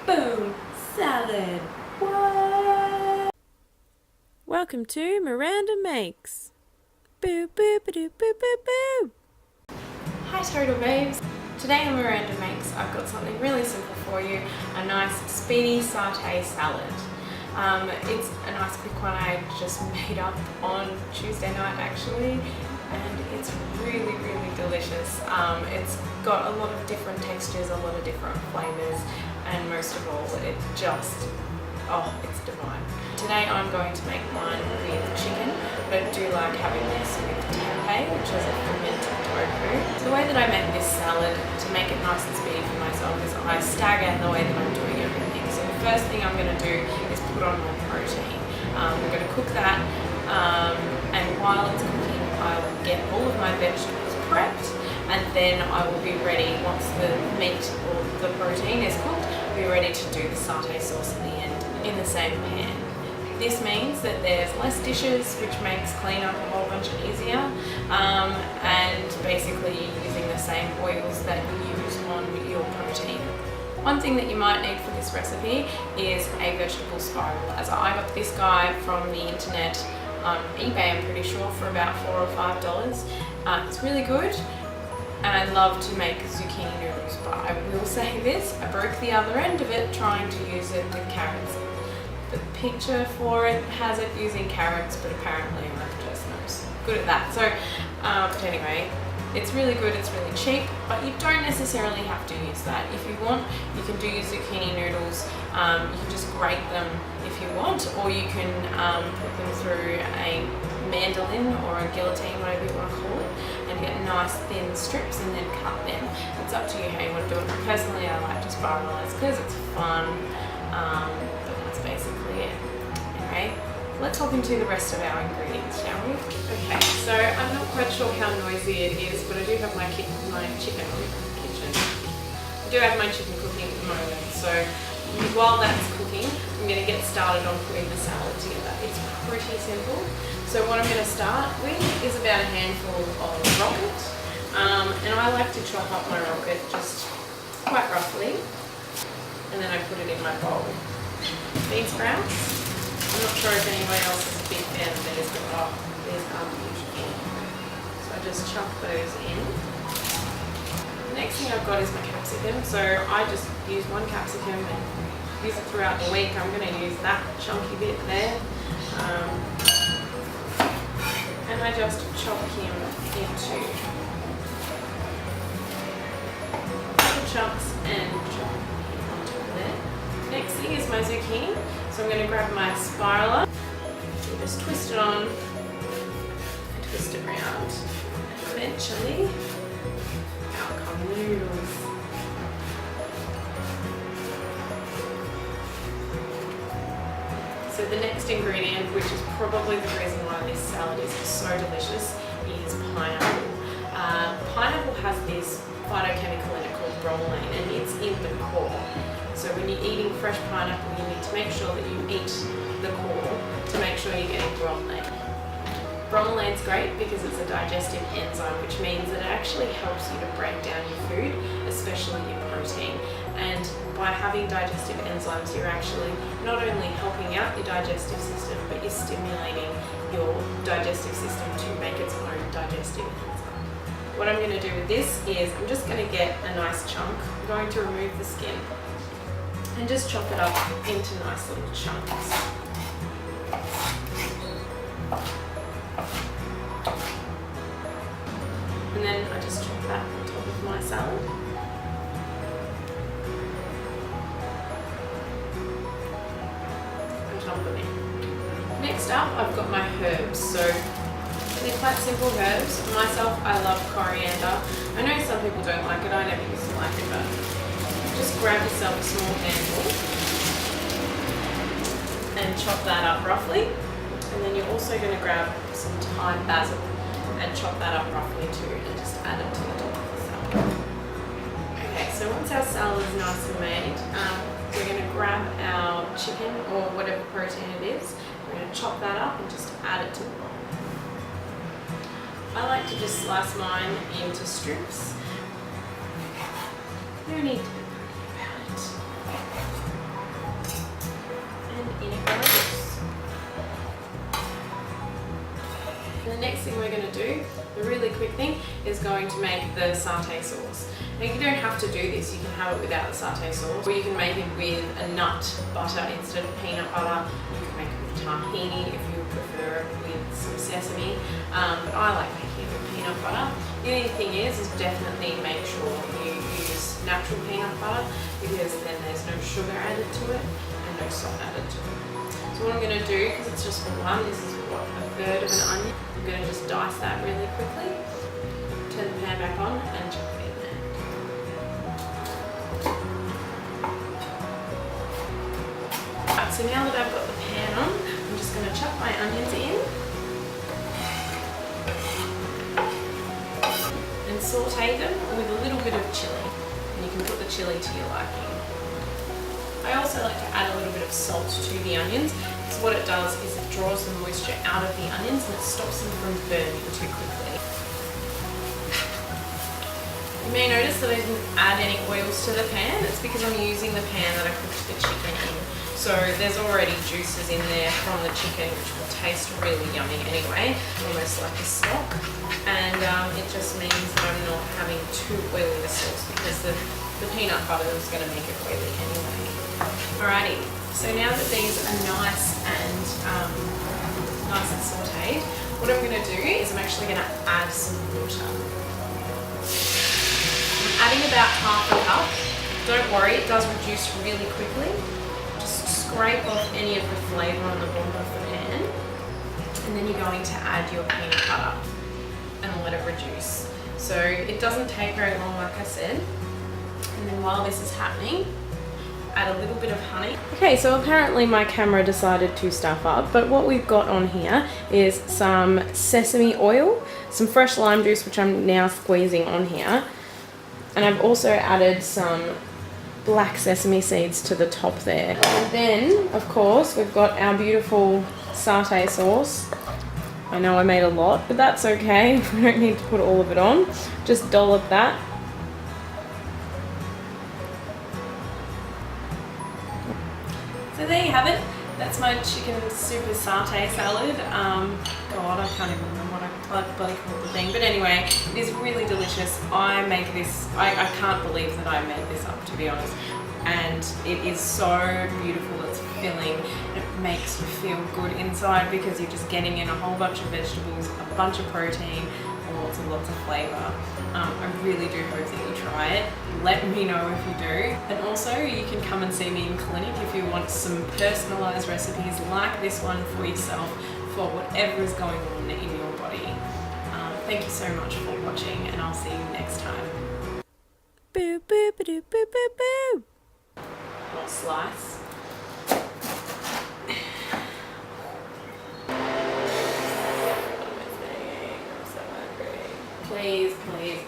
Boom! Salad! What? Welcome to Miranda Makes. Boo boo ba doo boo boo boo. Hi Total Babes! Today on Miranda Makes, I've got something really simple for you, a nice speedy satay salad. It's a nice quick one I just made up on Tuesday night actually, and it's really delicious. It's got a lot of different textures, a lot of different flavours, and most of all it's divine. Today I'm going to make mine with chicken, but I do like having this with tempeh, which is a fermented tofu. So the way that I make this salad to make it nice and speedy for myself is I stagger the way that I'm doing everything. So the first thing I'm going to do is put on my protein. We're going to cook that, and while it's cooking I will get all of my vegetables prepped, and then I will be ready once the meat or the protein is cooked, be ready to do the satay sauce at the end in the same pan. This means that there's less dishes, which makes cleanup a whole bunch easier, and basically you're using the same oils that you use on your protein. One thing that you might need for this recipe is a vegetable spiralizer. I got this guy from the internet, on eBay I'm pretty sure, for about $4 or $5. It's really good, and I love to make zucchini noodles, but I will say this, I broke the other end of it trying to use it with carrots. The picture for it has it using carrots, but apparently I'm just not good at that. So, but anyway, it's really good, it's really cheap, but you don't necessarily have to use that. If you want, you can do your zucchini noodles, you can just grate them if you want, or you can put them through a mandolin or a guillotine, whatever you want to call it, and get nice thin strips and then cut them. It's up to you how you want to do it. Personally, I like to spiralize because it's fun, but that's basically it. Anyway, let's hop into the rest of our ingredients, shall we? Okay, so I'm not quite sure how noisy it is, but I do have my chicken kitchen. I do have my chicken cooking at the moment, so while that's cooking, I'm going to get started on putting the salad together. It's pretty simple. So what I'm going to start with is about a handful of rocket, and I like to chop up my rocket just quite roughly, and then I put it in my bowl. Bean sprouts. I'm not sure if anyone else is a big fan of these, but these are usually. So I just chop those in. The next thing I've got is my capsicum. So I just use one capsicum and use it throughout the week. I'm going to use that chunky bit there. And I just chop him into little chunks and chop him on top of there. Next thing is my zucchini. So I'm going to grab my spiraler and just twist it on and twist it around. And eventually, out come the noodles. So the next ingredient, which is probably the reason why this salad is so delicious, is pineapple. Pineapple has this phytochemical in it called bromelain, and it's in the core. So when you're eating fresh pineapple, you need to make sure that you eat the core to make sure you're getting bromelain. Bromelain's great because it's a digestive enzyme, which means that it actually helps you to break down your food, especially your protein. And by having digestive enzymes, you're actually not only helping out your digestive system, but you're stimulating your digestive system to make its own digestive enzyme. What I'm going to do with this is I'm just going to get a nice chunk. I'm going to remove the skin and just chop it up into nice little chunks. And then I just chop that on top of my salad. On top of it. Next up, I've got my herbs. So they're quite simple herbs. Myself, I love coriander. I know some people don't like it. I never used to like it, but just grab yourself a small handful and chop that up roughly. And then you're also going to grab some Thai basil and chop that up roughly too, and just add it to the top of the salad. Okay, so once our salad is nice and made, we're going to grab our chicken or whatever protein it is. We're going to chop that up and just add it to the bowl. I like to just slice mine into strips. No need to be worried about it. the next thing we're going to do, the really quick thing, is going to make the satay sauce. Now you don't have to do this, you can have it without the satay sauce, or you can make it with a nut butter instead of peanut butter. You can make it with tahini if you prefer it with some sesame, but I like making it with peanut butter. The only thing is definitely make sure you use natural peanut butter, because then there's no sugar added to it and no salt added to it. So what I'm going to do, because it's just for one, this is what, a third of an onion. I'm going to just dice that really quickly, turn the pan back on and chuck it in there. Right, so now that I've got the pan on, I'm just going to chuck my onions in and saute them with a little bit of chilli. And you can put the chilli to your liking. I also like to add a little bit of salt to the onions, because what it does is it draws the moisture out of the onions and it stops them from burning too quickly. You may notice that I didn't add any oils to the pan. It's because I'm using the pan that I cooked the chicken in. So there's already juices in there from the chicken, which will taste really yummy anyway, almost like a stock. And it just means that I'm not having too oily a sauce, because the peanut butter is going to make it oily anyway. Alrighty, so now that these are nice and sauteed, what I'm going to do is I'm actually going to add some water. I'm adding about half a cup. Don't worry, it does reduce really quickly. Just scrape off any of the flavour on the bottom of the pan, and then you're going to add your peanut butter and let it reduce. So it doesn't take very long, like I said. And then while this is happening, add a little bit of honey. Okay, so apparently my camera decided to stuff up, but what we've got on here is some sesame oil, some fresh lime juice, which I'm now squeezing on here, and I've also added some black sesame seeds to the top there. And then, of course, we've got our beautiful satay sauce. I know I made a lot, but that's okay. We don't need to put all of it on. Just dollop that. So there you have it. That's my chicken super satay salad. God, I can't even remember what I bloody called the thing. But anyway, it is really delicious. I make this, I can't believe that I made this up, to be honest. And it is so beautiful, it's filling. It makes you feel good inside, because you're just getting in a whole bunch of vegetables, a bunch of protein, and lots of flavour. I really do hope that you try it. Let me know if you do. And also, you can come and see me in clinic if you want some personalised recipes like this one for yourself, for whatever is going on in your body. Thank you so much for watching, and I'll see you next time. Boo boo boo boo boo boo boo. More slice. Please, please,